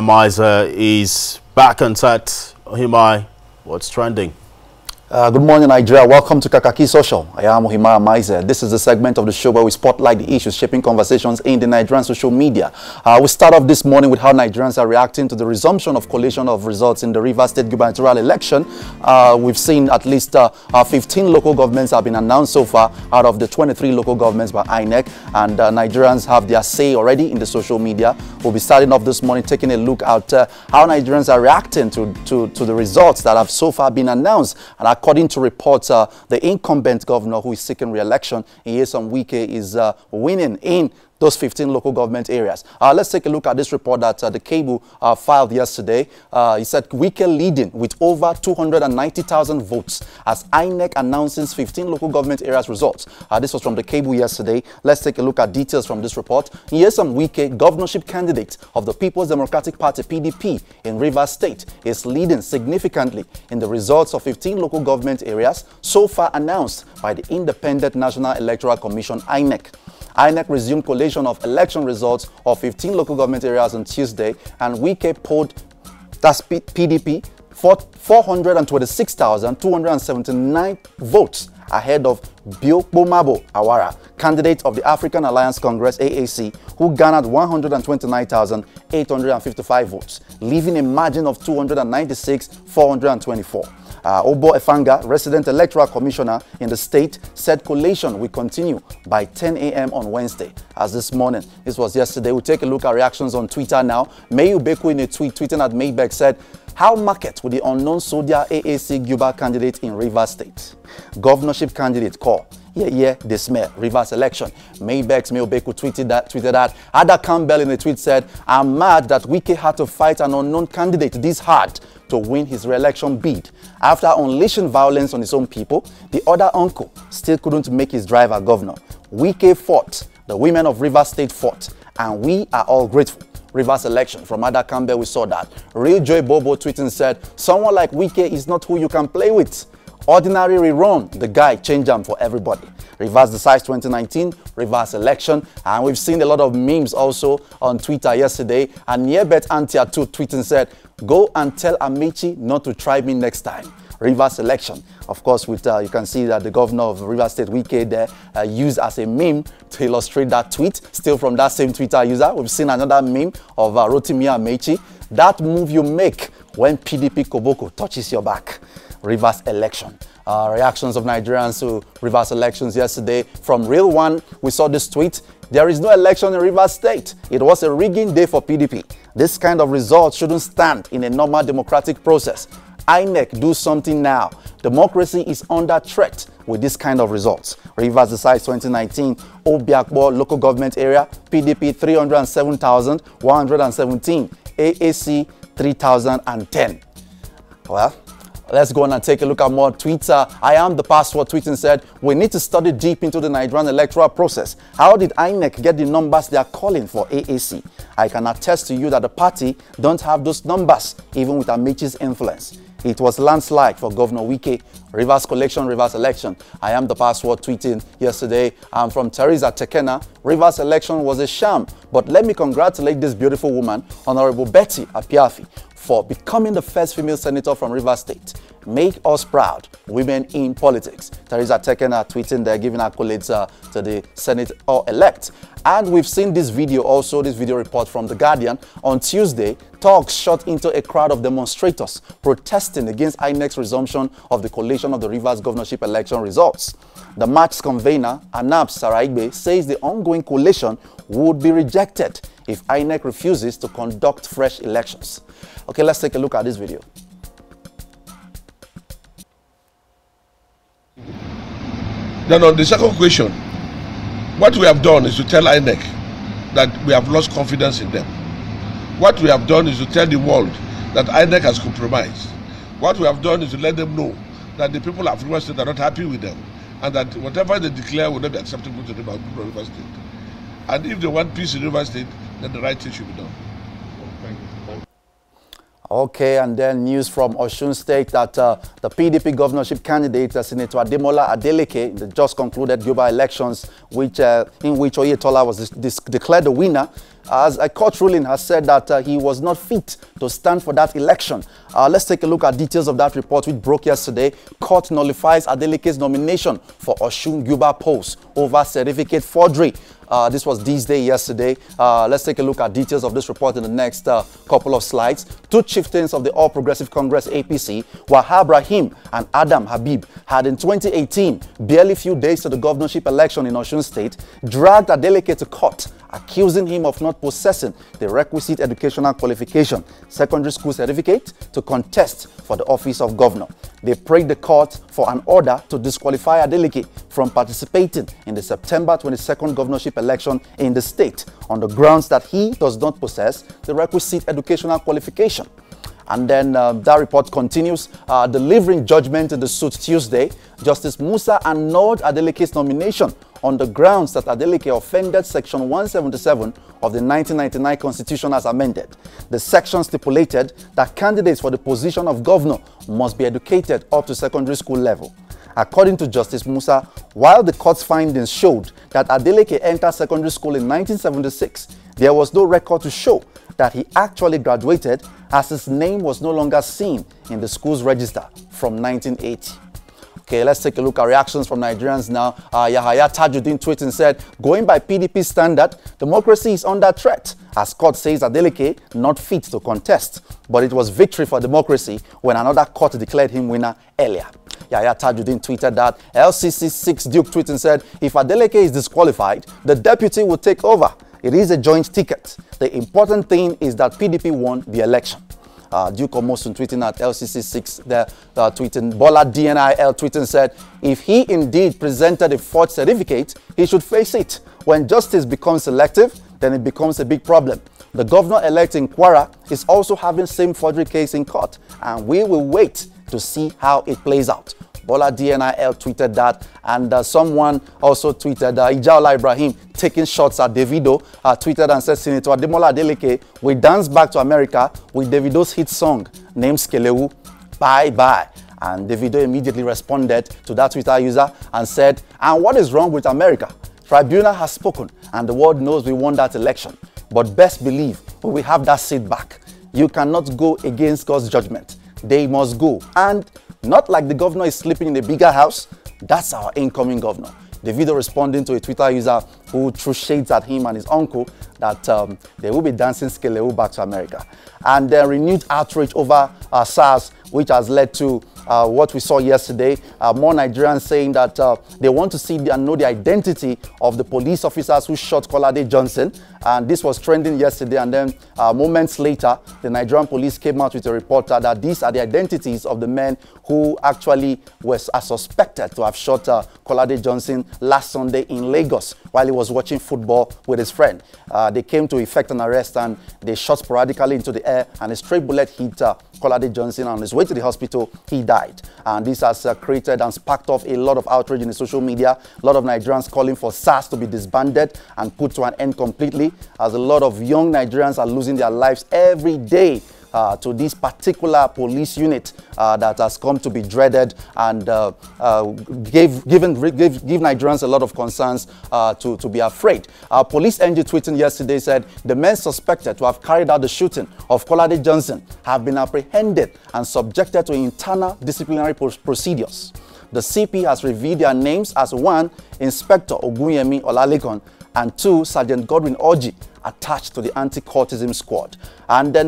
Miser is back on set. Ohimai, what's trending? Good morning, Nigeria. Welcome to Kakaaki Social. I am Ohimai Miser. This is the segment of the show where we spotlight the issues shaping conversations in the Nigerian social media. We start off this morning with how Nigerians are reacting to the resumption of collation of results in the Rivers State gubernatorial election. We've seen at least 15 local governments have been announced so far out of the 23 local governments by INEC, and Nigerians have their say already in the social media. We'll be starting off this morning taking a look at how Nigerians are reacting to the results that have so far been announced. And according to reports, the incumbent governor who is seeking re-election, Nyesom Wike, is winning in those 15 local government areas. Let's take a look at this report that the Cable filed yesterday. He said Wike leading with over 290,000 votes as INEC announces 15 local government areas results. This was from the Cable yesterday. Let's take a look at details from this report. Nyesom Wike, governorship candidate of the People's Democratic Party (PDP) in Rivers State, is leading significantly in the results of 15 local government areas so far announced by the Independent National Electoral Commission (INEC). INEC resumed collation of election results of 15 local government areas on Tuesday, and Wike polled, that's PDP, 426,279 votes ahead of Biokbomabo Awara, candidate of the African Alliance Congress (AAC), who garnered 129,855 votes, leaving a margin of 296,424. Obo Efanga, resident electoral commissioner in the state, said collation will continue by 10 a.m. on Wednesday. As this morning, this was yesterday. We'll take a look at reactions on Twitter now. May Ubeku in a tweet tweeting at Maybeck said, "How market with the unknown Sodia AAC Guba candidate in Rivers State? Governorship candidate call. Yeah, they smell Rivers election." Maybeck's Ubeku tweeted that. Ada Campbell in a tweet said, "I'm mad that Wike had to fight an unknown candidate this hard to win his re-election bid. After unleashing violence on his own people, the other uncle still couldn't make his drive a governor. Wike fought, the women of Rivers State fought, and we are all grateful." Rivers election. From Ada Campbell, we saw that. Real Joy Bobo tweeting said, "Someone like Wike is not who you can play with. Ordinary rerun, the guy change them for everybody." Rivers decides 2019, Rivers election. And we've seen a lot of memes also on Twitter yesterday. And Niebet Antiatu tweeting said, "Go and tell Amici not to try me next time." Rivers election. Of course, with you can see that the governor of Rivers State, Wike, there used as a meme to illustrate that tweet. Still from that same Twitter user, we've seen another meme of Rotimi Amechi. "That move you make when PDP Koboko touches your back." Rivers election. Reactions of Nigerians to Rivers elections yesterday. From Real One, we saw this tweet. "There is no election in Rivers State. It was a rigging day for PDP. This kind of result shouldn't stand in a normal democratic process. INEC, do something now. Democracy is under threat with this kind of results." Rivers decides 2019, Obiakbo local government area, PDP 307,117, AAC 3,010. Well, let's go on and take a look at more tweets. I am the password tweeting said, "We need to study deep into the Nigerian electoral process. How did INEC get the numbers they are calling for AAC? I can attest to you that the party don't have those numbers, even with Amichi's influence. It was landslide for Governor Wike. Rivers collection, Rivers election." I am the password tweeting yesterday. I'm from Teresa Tekena. "Rivers election was a sham, but let me congratulate this beautiful woman, Honorable Betty Apiafi, for becoming the first female senator from Rivers State. Make us proud, women in politics." Teresa Tekena tweeting there, giving accolades to the Senate-elect. And we've seen this video also, this video report from The Guardian. On Tuesday, thugs shot into a crowd of demonstrators protesting against INEC's resumption of the collation of the Rivers governorship election results. The march's convener, Anab Saraigbe, says the ongoing collation would be rejected if INEC refuses to conduct fresh elections. Okay, let's take a look at this video. Then on the second question, what we have done is to tell INEC that we have lost confidence in them. What we have done is to tell the world that INEC has compromised. What we have done is to let them know that the people of Rivers State are not happy with them, and that whatever they declare will not be acceptable to the people of Rivers State. And if they want peace in Rivers State, then the right thing should be done. Okay, and then news from Osun State that the PDP governorship candidate, Senator Ademola Adeleke, in the just concluded global elections, in which Oyetola was declared the winner, as a court ruling has said that he was not fit to stand for that election. Let's take a look at details of that report which broke yesterday. Court nullifies Adeleke's nomination for Osun Guba post over certificate forgery. This was this day yesterday. Let's take a look at details of this report in the next couple of slides. Two chieftains of the All Progressive Congress APC, Wahab Rahim and Adam Habib, had in 2018, barely few days to the governorship election in Osun State, dragged Adeleke to court, accusing him of not possessing the requisite educational qualification, secondary school certificate, to contest for the office of governor. They prayed the court for an order to disqualify Adeleke from participating in the September 22nd governorship election in the state on the grounds that he does not possess the requisite educational qualification. And then that report continues, delivering judgment in the suit Tuesday. Justice Musa annulled Adeleke's nomination on the grounds that Adeleke offended Section 177 of the 1999 Constitution as amended. The section stipulated that candidates for the position of governor must be educated up to secondary school level. According to Justice Musa, while the court's findings showed that Adeleke entered secondary school in 1976, there was no record to show that he actually graduated, as his name was no longer seen in the school's register from 1980. Okay, let's take a look at reactions from Nigerians now. Yahaya Tajuddin tweeted and said, going by PDP standard, democracy is under threat, as court says Adeleke not fit to contest. But it was victory for democracy when another court declared him winner earlier. Yahaya Tajuddin tweeted that. LCC6 Duke tweeted and said, if Adeleke is disqualified, the deputy will take over. It is a joint ticket. The important thing is that PDP won the election. Duke Omosun tweeting at LCC6 there, tweeting, Bola DNIL tweeting said, if he indeed presented a forged certificate, he should face it. When justice becomes selective, then it becomes a big problem. The governor-elect in Kwara is also having same forgery case in court, and we will wait to see how it plays out. Bola DNIL tweeted that, and someone also tweeted, Ijaola Ibrahim taking shots at Davido, tweeted and said, Senator Ademola Adeleke will dance back to America with Davido's hit song named Skelewu, Bye Bye. And Davido immediately responded to that Twitter user and said, and what is wrong with America? Tribunal has spoken and the world knows we won that election. But best believe we will have that seat back. You cannot go against God's judgment. They must go. And not like the governor is sleeping in a bigger house. That's our incoming governor. Davido responding to a Twitter user who threw shades at him and his uncle that they will be dancing Skelewu back to America. And then renewed outrage over SARS, which has led to what we saw yesterday. More Nigerians saying that they want to see and know the identity of the police officers who shot Kolade Johnson. And this was trending yesterday. And then moments later, the Nigerian police came out with a report that these are the identities of the men who actually are suspected to have shot Kolade Johnson last Sunday in Lagos while he was watching football with his friend. They came to effect an arrest and they shot sporadically into the air, and a stray bullet hit Kolade Johnson. On his way to the hospital, he died. And this has created and sparked off a lot of outrage in the social media. A lot of Nigerians calling for SARS to be disbanded and put to an end completely, as a lot of young Nigerians are losing their lives every day to this particular police unit that has come to be dreaded and give Nigerians a lot of concerns to be afraid. Police NG tweeting yesterday said the men suspected to have carried out the shooting of Kolade Johnson have been apprehended and subjected to internal disciplinary procedures. The CP has revealed their names as 1. Inspector Ogunyemi Olalekan, and 2. Sergeant Godwin Oji, attached to the anti-cultism squad. And then,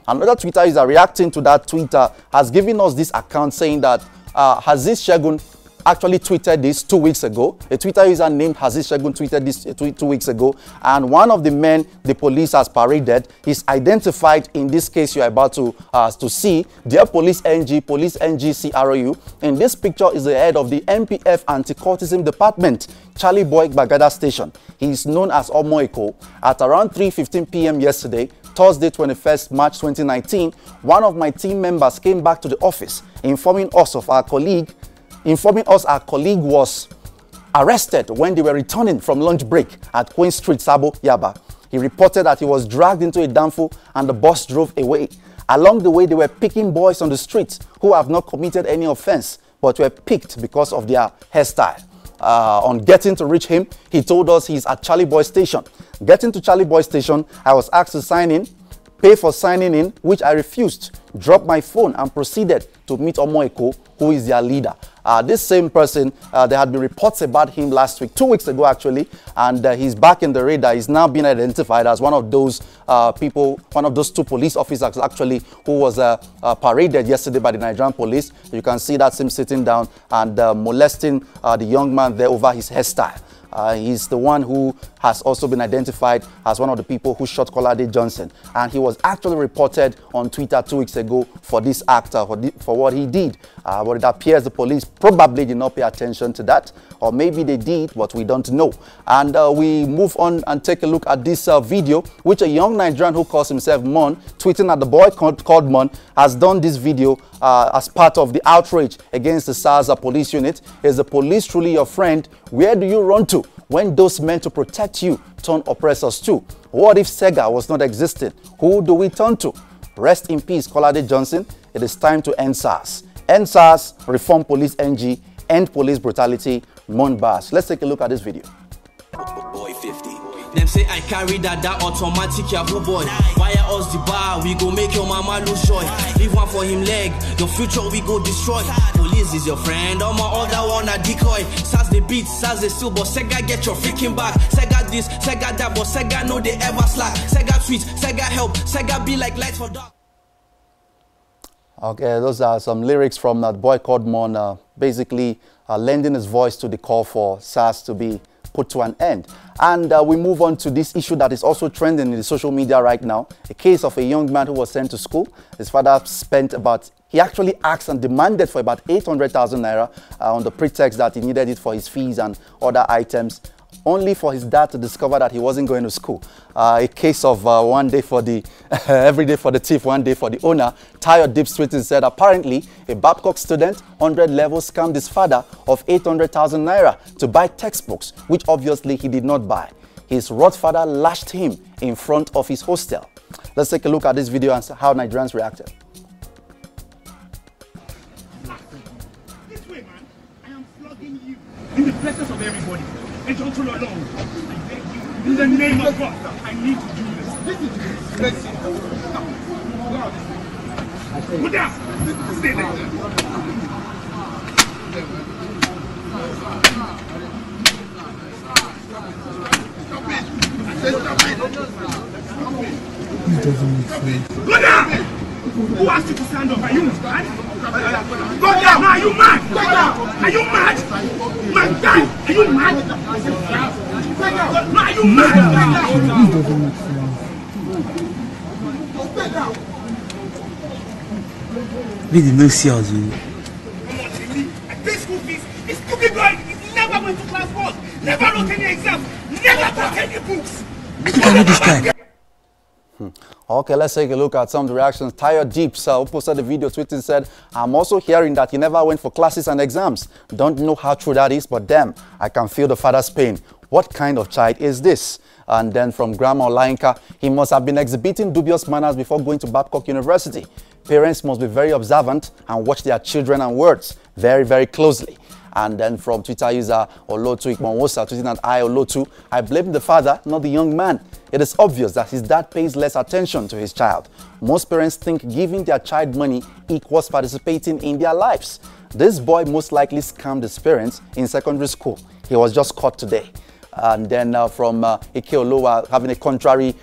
another Twitter user reacting to that Twitter has given us this account saying that Aziz Shegun actually tweeted this 2 weeks ago. A Twitter user named Aziz Shegun tweeted this 2 weeks ago. And one of the men the police has paraded is identified in this case you are about to see. Dear Police NG CROU. In this picture is the head of the MPF Anti-Cultism Department, Charlie Boy Bagada Station. He is known as Omoeko. At around 3:15 p.m. yesterday, Thursday, 21st March 2019, one of my team members came back to the office informing us our colleague was arrested when they were returning from lunch break at Queen Street, Sabo, Yaba. He reported that he was dragged into a danfo and the bus drove away. Along the way, they were picking boys on the streets who have not committed any offense, but were picked because of their hairstyle. On getting to reach him, he told us he's at Charlie Boy Station. Getting to Charlie Boy Station, I was asked to sign in, pay for signing in, which I refused, dropped my phone and proceeded to meet Omo Eko, who is their leader. This same person, there had been reports about him last week, 2 weeks ago actually, and he's back in the radar. He's now been identified as one of those people, one of those 2 police officers actually, who was paraded yesterday by the Nigerian police. You can see that's him sitting down and molesting the young man there over his hairstyle. He's the one who has also been identified as one of the people who shot Kolade Johnson. And he was actually reported on Twitter 2 weeks ago for this act, for what he did. But it appears the police probably did not pay attention to that. Or maybe they did, but we don't know. And we move on and take a look at this video, which a young Nigerian who calls himself Mon, tweeting at the boy called Mon, has done this video as part of the outrage against the SARS police unit. Is the police truly your friend? Where do you run to when those meant to protect you turn oppressors too? What if Sega was not existing? Who do we turn to? Rest in peace, Kolade Johnson. It is time to end SARS. End SARS, reform police NG, end police brutality, Mon Bass. Let's take a look at this video. Boy 50. Them say I carry that automatic Yahoo boy. Wire us the bar, we go make your mama lose joy. Leave one for him leg, your future we go destroy. Police is your friend, all my other one a decoy. SARS the beat, SARS the still, but Sega get your freaking back. Sega this, Sega that, but Sega know they ever slack. Sega tweet, Sega help, Sega be like lights for dark. Okay, those are some lyrics from that boy called Mon, basically lending his voice to the call for SARS to be put to an end. And we move on to this issue that is also trending in the social media right now. A case of a young man who was sent to school. His father he actually asked and demanded for about 800,000 naira on the pretext that he needed it for his fees and other items, only for his dad to discover that he wasn't going to school. A case of one day for the, every day for the thief, one day for the owner. Tayo Deep tweeting said, apparently a Babcock student, 100 levels, scammed his father of 800,000 naira to buy textbooks, which obviously he did not buy. His wrath father lashed him in front of his hostel. Let's take a look at this video and see how Nigerians reacted. This way, man, I am flogging you in the presence of everybody. And don't follow along. I beg you, in the name of God, I need to do this. This is let's see. Go down. Stay there. Stop it. I said stop it. It doesn't make sense. Go down. Who asked you to stand up? Are you mad? Go down! No, are you mad? Go down! Are you mad? Man, die! Are you mad? No, are you mad? We did not see us. This school fees is stupid boy. He never went to class once. Never wrote any exams. Never bought any books. This guy. Okay, let's take a look at some of the reactions. Tayo Deeps, who posted the video, tweeting, said, I'm also hearing that he never went for classes and exams. Don't know how true that is, but damn, I can feel the father's pain. What kind of child is this? And then from Grandma Olainka, he must have been exhibiting dubious manners before going to Babcock University. Parents must be very observant and watch their children and words very, very closely. And then from Twitter user Olotu Ikmonwosa, tweeting at Olotu, I blame the father, not the young man. It is obvious that his dad pays less attention to his child. Most parents think giving their child money equals participating in their lives. This boy most likely scammed his parents in secondary school. He was just caught today. And then from Ike Olowa, having a contrary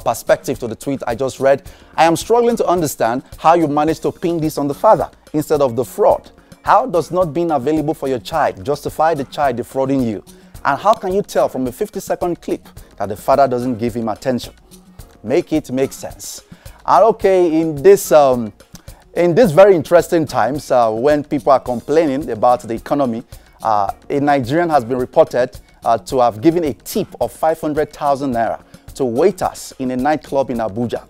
perspective to the tweet I just read, I am struggling to understand how you managed to pin this on the father instead of the fraud. How does not being available for your child justify the child defrauding you? And how can you tell from a 50-second clip that the father doesn't give him attention? Make it make sense. And okay, in this very interesting times, when people are complaining about the economy, a Nigerian has been reported to have given a tip of 500,000 naira to waiters in a nightclub in Abuja.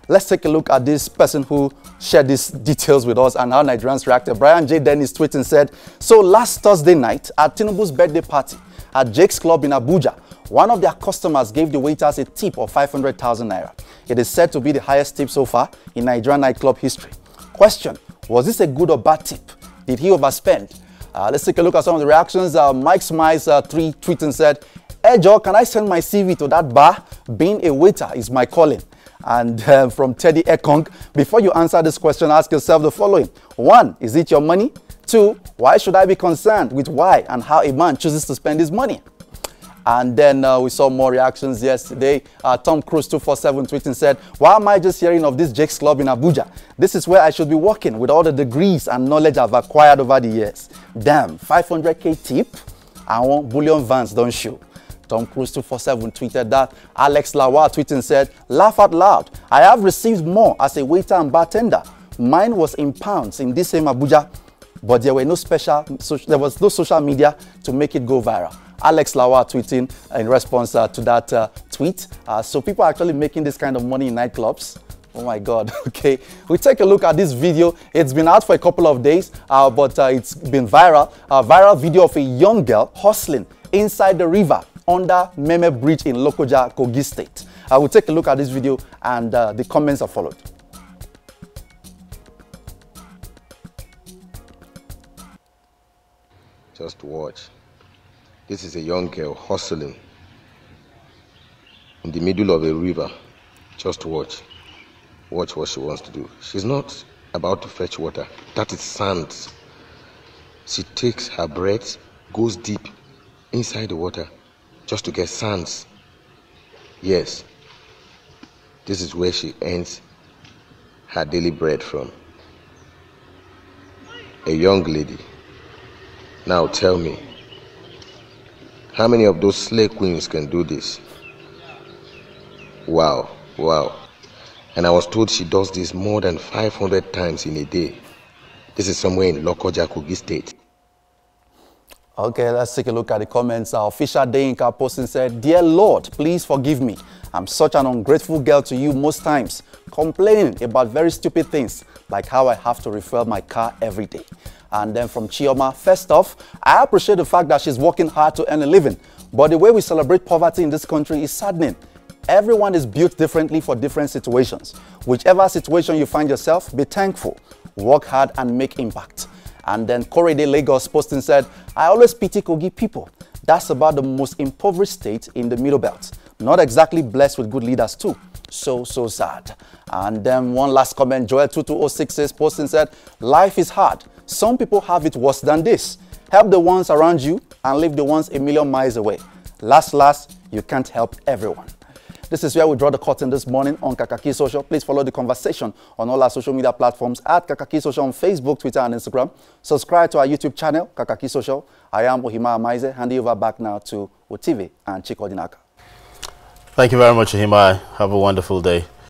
Let's take a look at this person who shared these details with us and how Nigerians reacted. Brian J. Dennis tweeting said, so last Thursday night at Tinubu's birthday party at Jake's Club in Abuja, One of their customers gave the waiters a tip of 500,000 naira. It is said to be the highest tip so far in Nigerian nightclub history. Question: was this a good or bad tip? Did he overspend? Let's take a look at some of the reactions. Mike Smiles tweeted and said, "Hey Joe, can I send my CV to that bar? Being a waiter is my calling." And from Teddy Ekong, before you answer this question, ask yourself the following. 1, is it your money? 2, why should I be concerned with why and how a man chooses to spend his money? And then we saw more reactions yesterday. Tom Cruise 247 tweeting said, "Why am I just hearing of this Jake's Club in Abuja? This is where I should be working with all the degrees and knowledge I've acquired over the years. Damn, 500k tip? I want bullion vans, don't show." Tom Cruise 247 tweeted that. Alex Lawal tweeting said, "Laugh out loud. I have received more as a waiter and bartender. Mine was in pounds in this same Abuja, but there was no social media to make it go viral." Alex Lawal tweeting in response to that tweet. So people are actually making this kind of money in nightclubs. Oh my God. Okay, we take a look at this video. It's been out for a couple of days, but it's been viral. A viral video of a young girl hustling inside the river under Meme Bridge in Lokoja, Kogi State. I will take a look at this video, and the comments are followed. Just watch. This is a young girl hustling in the middle of a river. Just watch. Watch what she wants to do. She's not about to fetch water. That is sand. She takes her breath, goes deep inside the water just to get sands. Yes, this is where she earns her daily bread from. A young lady. Now tell me, how many of those slay queens can do this? Wow, wow. And I was told she does this more than 500 times in a day. This is somewhere in Lokoja, Kogi State. Okay, let's take a look at the comments. Our official Deyinka posting said, "Dear Lord, please forgive me. I'm such an ungrateful girl to you most times, complaining about very stupid things, like how I have to refuel my car every day." And then from Chioma, "First off, I appreciate the fact that she's working hard to earn a living, but the way we celebrate poverty in this country is saddening. Everyone is built differently for different situations. Whichever situation you find yourself, be thankful, work hard and make impact." And then Kolade Lagos posting said, "I always pity Kogi people. That's about the most impoverished state in the Middle Belt. Not exactly blessed with good leaders too. So sad." And then one last comment, Joel 2206 posting said, "Life is hard. Some people have it worse than this. Help the ones around you and leave the ones a million miles away. Last, you can't help everyone." This is where we draw the curtain this morning on Kakaaki Social. Please follow the conversation on all our social media platforms at Kakaaki Social on Facebook, Twitter, and Instagram. Subscribe to our YouTube channel, Kakaaki Social. I am Ohima Amaize. Handing over back now to Otive and Chikodinaka. Thank you very much, Ohima. Have a wonderful day.